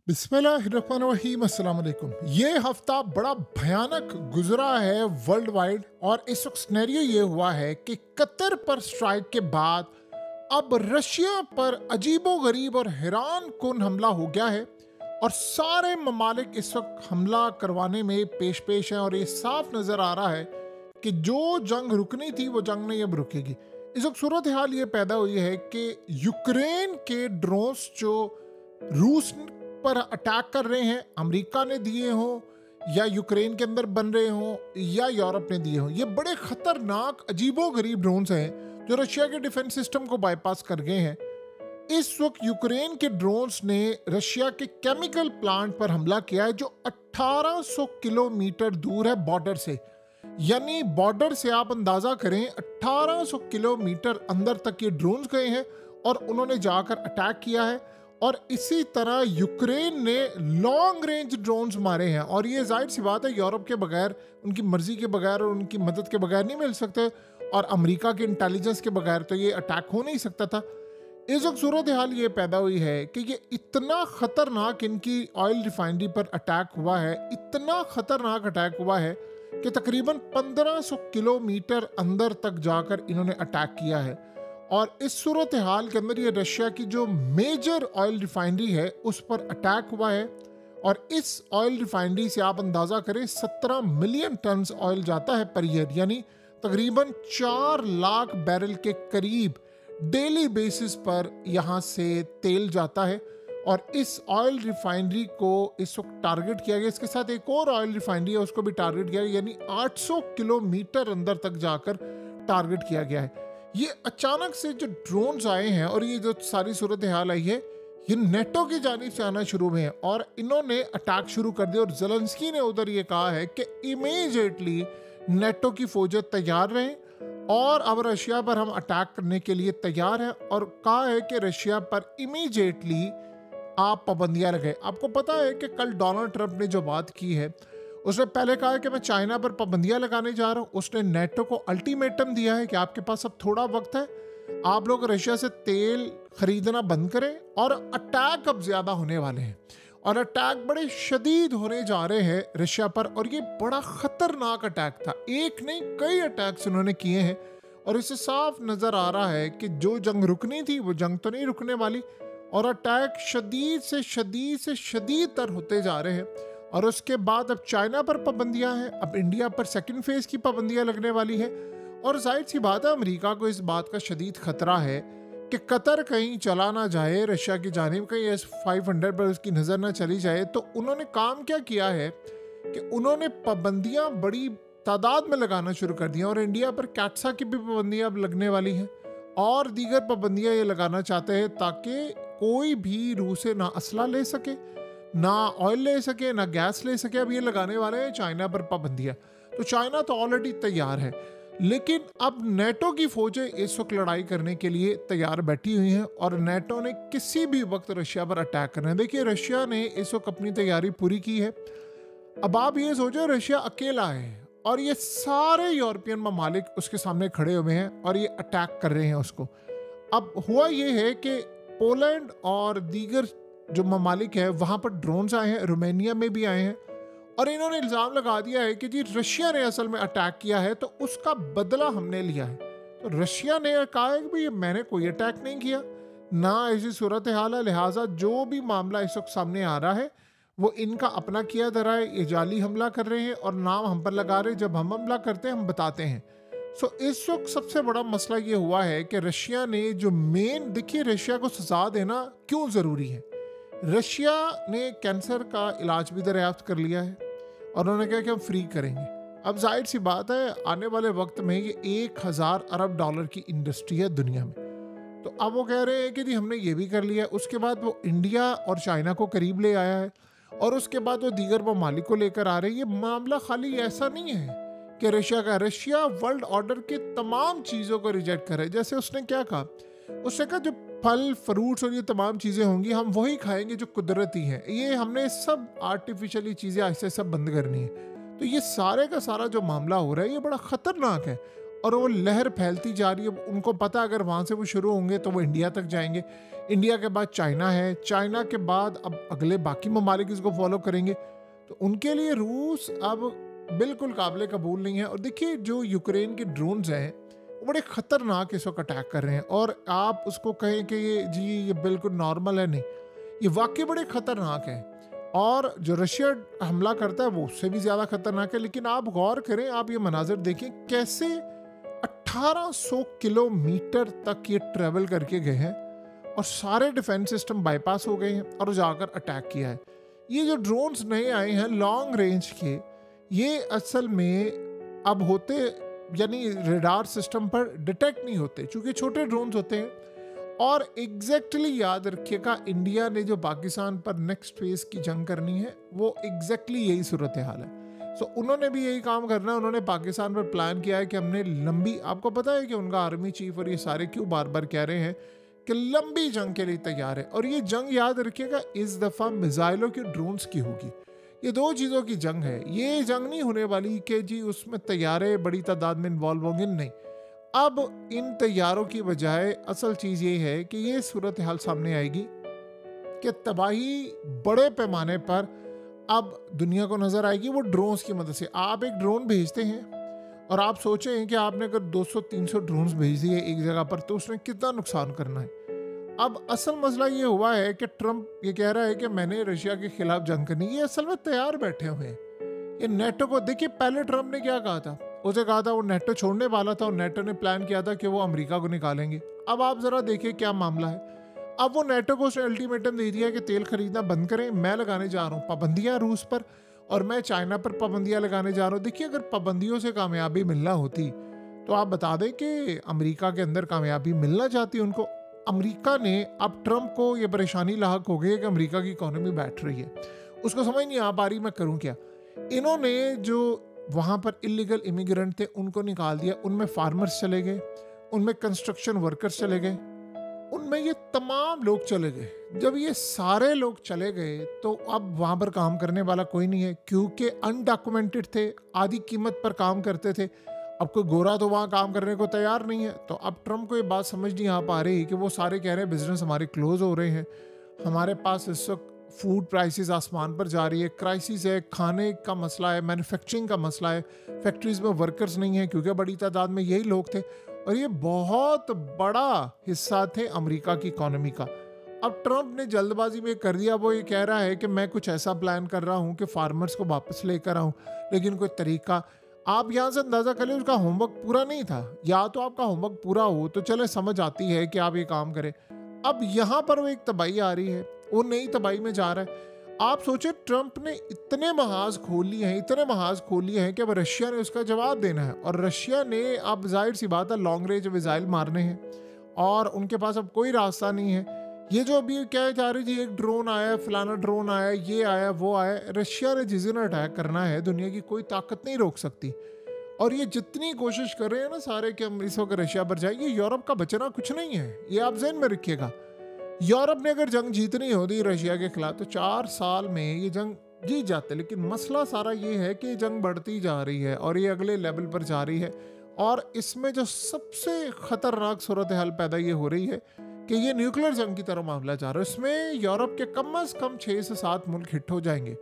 बिस्मिल्लाहिर्रहमानिर्रहीम, अस्सलाम वालेकुम। ये हफ्ता बड़ा भयानक गुजरा है वर्ल्ड वाइड। और इस वक्त सिनेरियो ये हुआ है कि कतर पर स्ट्राइक के बाद अब रशिया पर अजीबोगरीब और हैरान कुन हमला हो गया है और सारे ममालिक इस वक्त हमला करवाने में पेश पेश हैं। और ये साफ नज़र आ रहा है कि जो जंग रुकनी थी वो जंग नहीं अब रुकेगी। इस वक्त सूरत हाल ये पैदा हुई है कि यूक्रेन के ड्रोन्स जो रूस पर अटैक कर रहे हैं, अमेरिका ने दिए हों या यूक्रेन के अंदर बन रहे हों या यूरोप ने दिए हों, ये बड़े खतरनाक अजीबोगरीब ड्रोन्स हैं जो रशिया के डिफेंस सिस्टम को बाईपास कर गए हैं। इस वक्त यूक्रेन के ड्रोन्स ने रशिया के केमिकल प्लांट पर हमला किया है जो 1800 किलोमीटर दूर है बॉर्डर से। यानी बॉर्डर से आप अंदाजा करें 1800 किलोमीटर अंदर तक ये ड्रोन्स गए हैं और उन्होंने जाकर अटैक किया है। और इसी तरह यूक्रेन ने लॉन्ग रेंज ड्रोन्स मारे हैं। और ये जाहिर सी बात है यूरोप के बगैर, उनकी मर्जी के बगैर और उनकी मदद के बगैर नहीं मिल सकते, और अमेरिका के इंटेलिजेंस के बगैर तो ये अटैक हो नहीं सकता था। इस वक्त सूरत हाल ये पैदा हुई है कि ये इतना खतरनाक इनकी ऑयल रिफाइनरी पर अटैक हुआ है, इतना खतरनाक अटैक हुआ है कि तकरीबन 1500 किलोमीटर अंदर तक जाकर इन्होंने अटैक किया है। और इस सूरत हाल के अंदर ये रशिया की जो मेजर ऑयल रिफाइनरी है उस पर अटैक हुआ है। और इस ऑयल रिफाइनरी से आप अंदाज़ा करें 17 मिलियन टन ऑयल जाता है पर ईयर, यानी तकरीबन 4 लाख बैरल के करीब डेली बेसिस पर यहाँ से तेल जाता है। और इस ऑयल रिफाइनरी को इस वक्त टारगेट किया गया, इसके साथ एक और ऑयल रिफाइनरी है उसको भी टारगेट किया गया, यानी 800 किलोमीटर अंदर तक जाकर टारगेट किया गया है। ये अचानक से जो ड्रोन्स आए हैं और ये जो सारी सूरत हाल आई है, ये नेटो की जानिब से आना शुरू हुए हैं और इन्होंने अटैक शुरू कर दिया। और ज़ेलेंस्की ने उधर ये कहा है कि इमीडिएटली नेटो की फौजें तैयार रहें और अब रशिया पर हम अटैक करने के लिए तैयार हैं। और कहा है कि रशिया पर इमीडिएटली आप पाबंदियां लगाएं। आपको पता है कि कल डोनाल्ड ट्रंप ने जो बात की है, उसने पहले कहा है कि मैं चाइना पर पाबंदियां लगाने जा रहा हूं। उसने नेटो को अल्टीमेटम दिया है कि आपके पास अब थोड़ा वक्त है, आप लोग रशिया से तेल खरीदना बंद करें और अटैक अब ज्यादा होने वाले हैं और अटैक बड़े शदीद होने जा रहे हैं रशिया पर। और ये बड़ा खतरनाक अटैक था, एक नहीं कई अटैक्स उन्होंने किए हैं। और इससे साफ नजर आ रहा है कि जो जंग रुकनी थी वो जंग तो नहीं रुकने वाली और अटैक शदीद से शदीद तर होते जा रहे हैं। और उसके बाद अब चाइना पर पाबंदियां हैं, अब इंडिया पर सेकंड फेज की पाबंदियां लगने वाली है। और जाहिर सी बात है अमेरिका को इस बात का शदीद खतरा है कि कतर कहीं चला ना जाए रशिया की जानिब, कहीं S-500 पर उसकी नज़र ना चली जाए। तो उन्होंने काम क्या किया है कि उन्होंने पाबंदियां बड़ी तादाद में लगाना शुरू कर दिया। और इंडिया पर कैट्सा की भी पाबंदियां अब लगने वाली हैं और दीगर पाबंदियां ये लगाना चाहते हैं ताकि कोई भी रूस से ना असला ले सके, ना ऑयल ले सके, ना गैस ले सके। अब ये लगाने वाले हैं चाइना पर पाबंदियां। तो चाइना तो ऑलरेडी तैयार है, लेकिन अब नेटो की फौजें इस वक्त लड़ाई करने के लिए तैयार बैठी हुई हैं और नेटो ने किसी भी वक्त रशिया पर अटैक करना है। देखिए रशिया ने इस वक्त अपनी तैयारी पूरी की है। अब आप ये सोचो रशिया अकेला है और ये सारे यूरोपियन ममालिक उसके सामने खड़े हुए हैं और ये अटैक कर रहे हैं उसको। अब हुआ ये है कि पोलैंड और दीगर जो ममालिक है वहाँ पर ड्रोन्स आए हैं, रोमानिया में भी आए हैं और इन्होंने इल्ज़ाम लगा दिया है कि जी रशिया ने असल में अटैक किया है तो उसका बदला हमने लिया है। तो रशिया ने कहा है कि भाई मैंने कोई अटैक नहीं किया, ना ऐसी सूरत हाल है, लिहाजा जो भी मामला इस वक्त सामने आ रहा है वो इनका अपना किया धरा है, ये जाली हमला कर रहे हैं और नाम हम पर लगा रहे हैं। जब हम हमला करते हैं हम बताते हैं। सो इस वक्त सबसे बड़ा मसला ये हुआ है कि रशिया ने जो मेन, देखिए रशिया को सजा देना क्यों ज़रूरी है। रशिया ने कैंसर का इलाज भी दरियाफ्त कर लिया है और उन्होंने कहा कि हम फ्री करेंगे। अब जाहिर सी बात है आने वाले वक्त में ये 1000 अरब डॉलर की इंडस्ट्री है दुनिया में। तो अब वो कह रहे हैं कि जी हमने ये भी कर लिया है। उसके बाद वो इंडिया और चाइना को करीब ले आया है और उसके बाद वो दीगर ममालिक को लेकर आ रहे हैं। ये मामला खाली ऐसा नहीं है कि रशिया वर्ल्ड ऑर्डर के तमाम चीज़ों को रिजेक्ट करे। जैसे उसने क्या कहा, उसने कहा जो फल फ्रूट्स और ये तमाम चीज़ें होंगी हम वही खाएंगे जो कुदरती हैं, ये हमने सब आर्टिफिशियली चीज़ें ऐसे सब बंद करनी है। तो ये सारे का सारा जो मामला हो रहा है ये बड़ा ख़तरनाक है और वो लहर फैलती जा रही है। उनको पता अगर वहाँ से वो शुरू होंगे तो वो इंडिया तक जाएंगे, इंडिया के बाद चाइना है, चाइना के बाद अब अगले बाकी ममालिक इसको फॉलो करेंगे, तो उनके लिए रूस अब बिल्कुल काबिल कबूल नहीं है। और देखिए जो यूक्रेन के ड्रोन्स हैं वो बड़े ख़तरनाक इस वक्त अटैक कर रहे हैं, और आप उसको कहें कि ये बिल्कुल नॉर्मल है, नहीं, ये वाकई बड़े ख़तरनाक है। और जो रशिया हमला करता है वो उससे भी ज़्यादा खतरनाक है। लेकिन आप गौर करें, आप ये मनाजिर देखें कैसे 1800 किलोमीटर तक ये ट्रेवल करके गए हैं और सारे डिफेंस सिस्टम बाईपास हो गए हैं और जाकर अटैक किया है। ये जो ड्रोन्स नए आए हैं लॉन्ग रेंज के, ये असल में अब होते यानी रेडार सिस्टम पर डिटेक्ट नहीं होते, चूँकि छोटे ड्रोन्स होते हैं। और एग्जैक्टली याद रखिएगा, इंडिया ने जो पाकिस्तान पर नेक्स्ट फेज की जंग करनी है वो एग्जैक्टली यही सूरत हाल है। सो उन्होंने भी यही काम करना है। उन्होंने पाकिस्तान पर प्लान किया है कि हमने लंबी, आपको पता है कि उनका आर्मी चीफ और ये सारे क्यों बार बार कह रहे हैं कि लंबी जंग के लिए तैयार है। और ये जंग याद रखिएगा इस दफ़ा मिसाइलों के ड्रोन्स की होगी। ये दो चीज़ों की जंग है। ये जंग नहीं होने वाली कि जी उसमें तैयारे बड़ी तादाद में इन्वॉल्व होंगे, नहीं। अब इन तैयारों की बजाय असल चीज़ ये है कि ये सूरत हाल सामने आएगी कि तबाही बड़े पैमाने पर अब दुनिया को नज़र आएगी वो ड्रोन्स की मदद से। आप एक ड्रोन भेजते हैं और आप सोचें कि आपने अगर 200-300 ड्रोन्स भेज दिए एक जगह पर तो उसने कितना नुकसान करना है। अब असल मसला ये हुआ है कि ट्रंप ये कह रहा है कि मैंने रशिया के खिलाफ जंग करनी, ये असल में तैयार बैठे हुए हैं। ये नेटो को देखिए, पहले ट्रंप ने क्या कहा था, उसे कहा था वो नेटो छोड़ने वाला था और नेटो ने प्लान किया था कि वो अमेरिका को निकालेंगे। अब आप ज़रा देखिए क्या मामला है। अब वो नेटो को उसने अल्टीमेटम दे दिया कि तेल खरीदना बंद करें, मैं लगाने जा रहा हूँ पाबंदियाँ रूस पर और मैं चाइना पर पाबंदियाँ लगाने जा रहा हूँ। देखिए अगर पाबंदियों से कामयाबी मिलना होती तो आप बता दें कि अमेरिका के अंदर कामयाबी मिलना चाहती उनको। अमेरिका ने अब ट्रंप को ये परेशानी लाक हो गई है कि अमेरिका की इकोनॉमी बैठ रही है, उसको समझ नहीं आ पा रही मैं करूँ क्या। इन्होंने जो वहाँ पर इलीगल इमिग्रेंट थे उनको निकाल दिया, उनमें फार्मर्स चले गए, उनमें कंस्ट्रक्शन वर्कर्स चले गए, उनमें ये तमाम लोग चले गए। जब ये सारे लोग चले गए तो अब वहाँ पर काम करने वाला कोई नहीं है, क्योंकि अनडॉक्यूमेंटेड थे, आधी कीमत पर काम करते थे। अब कोई गोरा तो वहाँ काम करने को तैयार नहीं है। तो अब ट्रंप को ये बात समझ नहीं आ पा रही कि वो सारे कह रहे हैं बिजनेस हमारे क्लोज हो रहे हैं, हमारे पास इस वक्त फूड प्राइसेस आसमान पर जा रही है, क्राइसिस है, खाने का मसला है, मैन्युफैक्चरिंग का मसला है, फैक्ट्रीज में वर्कर्स नहीं है क्योंकि बड़ी तादाद में यही लोग थे और ये बहुत बड़ा हिस्सा थे अमेरिका की इकोनॉमी का। अब ट्रंप ने जल्दबाजी में कर दिया, वो ये कह रहा है कि मैं कुछ ऐसा प्लान कर रहा हूँ कि फार्मर्स को वापस लेकर आऊँ, लेकिन कोई तरीका आप यहाँ से अंदाज़ा करें उसका होमवर्क पूरा नहीं था। या तो आपका होमवर्क पूरा हो तो चले समझ आती है कि आप ये काम करें। अब यहाँ पर वो एक तबाही आ रही है, वो नई तबाही में जा रहा है। आप सोचे ट्रंप ने इतने महाज खोल लिए हैं, इतने महाज खोल लिए हैं कि अब रशिया ने उसका जवाब देना है। और रशिया ने अब जाहिर सी बात है लॉन्ग रेंज मिसाइल मारने हैं और उनके पास अब कोई रास्ता नहीं है। ये जो अभी क्या जा रही थी, एक ड्रोन आया, फलाना ड्रोन आया, ये आया, वो आया, रशिया ने जिस दिन अटैक करना है दुनिया की कोई ताकत नहीं रोक सकती। और ये जितनी कोशिश कर रहे हैं ना सारे कि हम इस वक्त रशिया पर जाए, ये यूरोप का बचना कुछ नहीं है, ये आप ज़हन में रखिएगा। यूरोप ने अगर जंग जीतनी होती रशिया के खिलाफ तो 4 साल में ये जंग जीत जाते। लेकिन मसला सारा ये है कि जंग बढ़ती जा रही है और ये अगले लेवल पर जा रही है। और इसमें जो सबसे ख़तरनाक सूरत हाल पैदा ये हो रही है कि ये न्यूक्लियर जंग की तरह मामला जा रहा है। इसमें यूरोप के कम से कम 6 से 7 मुल्क हिट हो जाएंगे।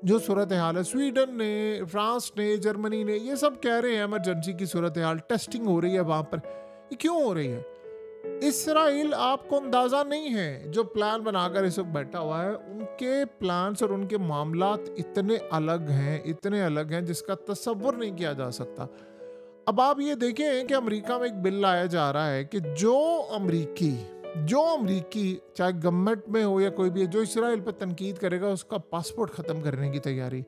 जो सूरत हाल है, स्वीडन ने, फ्रांस ने, जर्मनी ने, ये सब कह रहे हैं एमरजेंसी की सूरत हाल, टेस्टिंग हो रही है वहाँ पर। ये क्यों हो रही है? इसराइल आपको अंदाज़ा नहीं है, जो प्लान बनाकर इस वक्त बैठा हुआ है, उनके प्लान्स और उनके मामलात इतने अलग हैं जिसका तसव्वुर नहीं किया जा सकता। अब आप ये देखें कि अमेरिका में एक बिल लाया जा रहा है कि जो अमेरिकी चाहे गवर्नमेंट में हो या कोई भी है, जो इसराइल पर तनकीद करेगा उसका पासपोर्ट ख़त्म करने की तैयारी।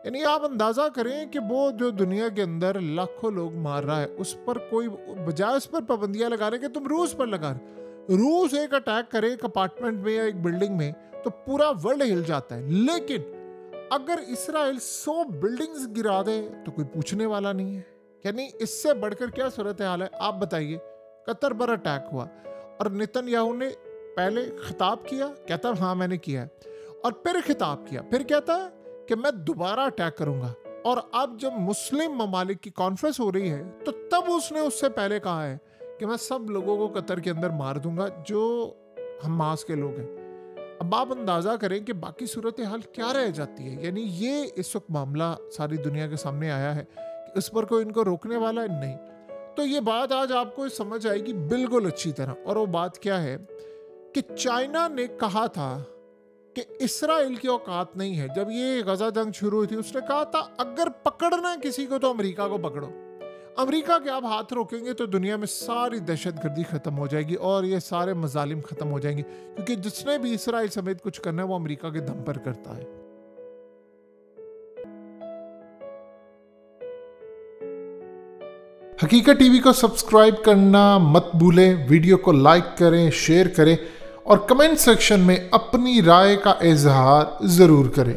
यानी आप अंदाज़ा करें कि वो जो दुनिया के अंदर लाखों लोग मार रहा है उस पर कोई बजाय उस पर पाबंदियाँ लगाने के तुम रूस पर लगा रहे। रूस एक अटैक करे एक अपार्टमेंट में या एक बिल्डिंग में तो पूरा वर्ल्ड हिल जाता है, लेकिन अगर इसराइल 100 बिल्डिंग्स गिरा दे तो कोई पूछने वाला नहीं है। यानी इससे बढ़कर क्या सूरत हाल है आप बताइए। कतर पर अटैक हुआ और नेतन्याहू ने पहले खिताब किया, कहता हाँ मैंने किया है, और फिर खिताब किया, फिर कहता है कि मैं दोबारा अटैक करूंगा। और अब जब मुस्लिम ममालिक की कॉन्फ्रेंस हो रही है तो तब उसने उससे पहले कहा है कि मैं सब लोगों को कतर के अंदर मार दूंगा जो हमास के लोग हैं। अब आप अंदाज़ा करें कि बाकी सूरत हाल क्या रह जाती है। यानी ये इस वक्त मामला सारी दुनिया के सामने आया है कि इस पर कोई इनको रोकने वाला है नहीं। तो ये बात आज आपको समझ आएगी बिल्कुल अच्छी तरह। और वो बात क्या है कि चाइना ने कहा था कि इसराइल की औकात नहीं है। जब ये गजा जंग शुरू हुई थी उसने कहा था अगर पकड़ना है किसी को तो अमेरिका को पकड़ो। अमेरिका के आप हाथ रोकेंगे तो दुनिया में सारी दहशतगर्दी खत्म हो जाएगी और ये सारे मजालिम खत्म हो जाएंगे, क्योंकि जिसने भी इसराइल समेत कुछ करना है वो अमेरिका के दम पर करता है। हकीकत टीवी को सब्सक्राइब करना मत भूलें, वीडियो को लाइक करें, शेयर करें और कमेंट सेक्शन में अपनी राय का इजहार जरूर करें।